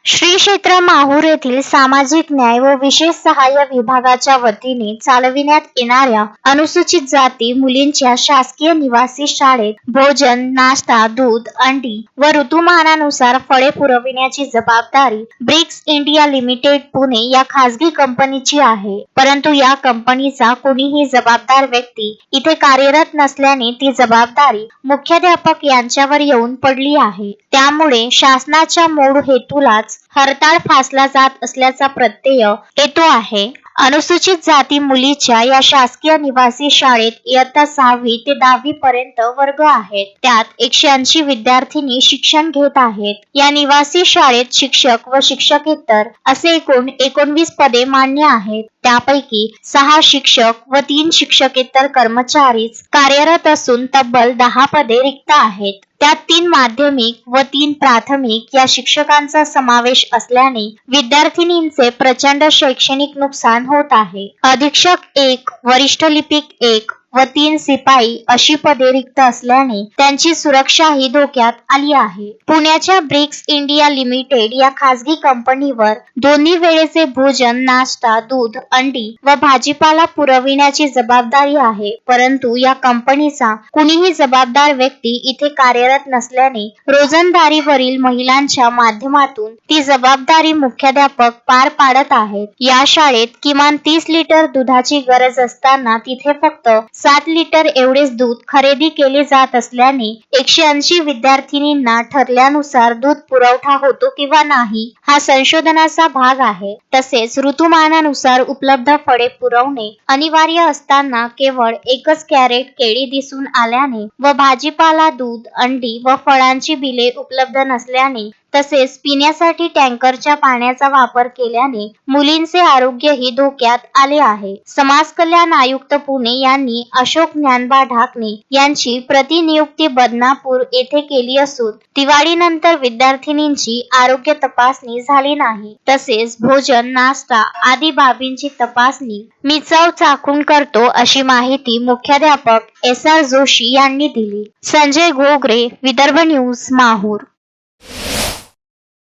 श्री क्षेत्र माहूर येथील सामाजिक न्याय व विशेष सहाय्य विभागाच्या वतीने चालविण्यात येणाऱ्या अनुसूचित जाती मुलींच्या शासकीय निवासी शाळेत भोजन, नाश्ता, दूध, अंडी व ऋतुमानानुसार फळे पुरविण्याची जबाबदारी ब्रिक्स इंडिया लिमिटेड पुणे या खासगी कंपनीची आहे. परंतु या कंपनीचा कोणीही जबाबदार व्यक्ती इथे कार्यरत नसल्याने ती जबाबदारी मुख्याध्यापक यांच्यावर येऊन पडली आहे. त्यामुळे शासनाच्या मूळ हेतूलाच हरताळ फासला जात असल्याचा प्रत्यय येतो आहे. अनुसूचित जाती मुलीच्या या शासकीय निवासी शाळेत इयत्ता 6वी ते 10वी पर्यंत वर्ग आहेत. त्यात 180 विद्यार्थिनी शिक्षण घेत आहेत. या निवासी शाळेत शिक्षक व शिक्षकेतर असे एकूण 19 पदे मान्य आहेत. त्यापैकी 6 शिक्षक व 3 शिक्षकेतर कर्मचारीच कार्यरत असून तब्बल 10 पदे रिक्त आहेत. त्यात 3 माध्यमिक व 3 प्राथमिक या शिक्षकांचा समावेश असल्याने विद्यार्थिनींचे प्रचंड शैक्षणिक नुकसान होत आहे. अधीक्षक 1, वरिष्ठ लिपिक 1 व 3 शिपाई अशी पदे रिक्त असल्याने त्यांची सुरक्षाही धोक्यात आली आहे. पुण्याच्या ब्रिक्स इंडिया लिमिटेड या खासगी कंपनीवर दोन्ही वेळेचे भोजन, नाश्ता, दूध, अंडी व भाजीपाला पुरविण्याची जबाबदारी आहे. परंतु या कंपनीचा कुणीही जबाबदार व्यक्ती इथे कार्यरत नसल्याने रोजंदारीवरील महिलांच्या माध्यमातून ती जबाबदारी मुख्याध्यापक पार पाडत आहेत. या शाळेत किमान 30 लिटर दुधाची गरज असताना तिथे फक्त 7 लिटर एवढेच दूध खरेदी केले जात असल्याने 180 विद्यार्थिनींना ठरल्यानुसार दूध पुरवठा होतो किंवा नाही हा संशोधनाचा भाग आहे. तसेच ऋतुमानानुसार उपलब्ध फळे पुरवणे अनिवार्य असताना केवळ 1च कॅरेट केळी दिसून आल्याने व भाजीपाला, दूध, अंडी व फळांची बिले उपलब्ध नसल्याने तसेच पिण्यासाठी टँकरच्या पाण्याचा वापर केल्याने मुलींचे आरोग्यही धोक्यात आले आहे. समाज कल्याण आयुक्त पुणे यांनी अशोक ज्ञानबा ढाकणे यांची प्रतिनियुक्ती बदनापूर येथे केली असून दिवाळीनंतर विद्यार्थिनींची आरोग्य तपासणी झाली नाही. तसेच भोजन, नाश्ता आदी बाबींची तपासणी मी चव चाखून करतो अशी माहिती मुख्याध्यापक SR जोशी यांनी दिली. संजय घोगरे, विदर्भ न्यूज, माहूर.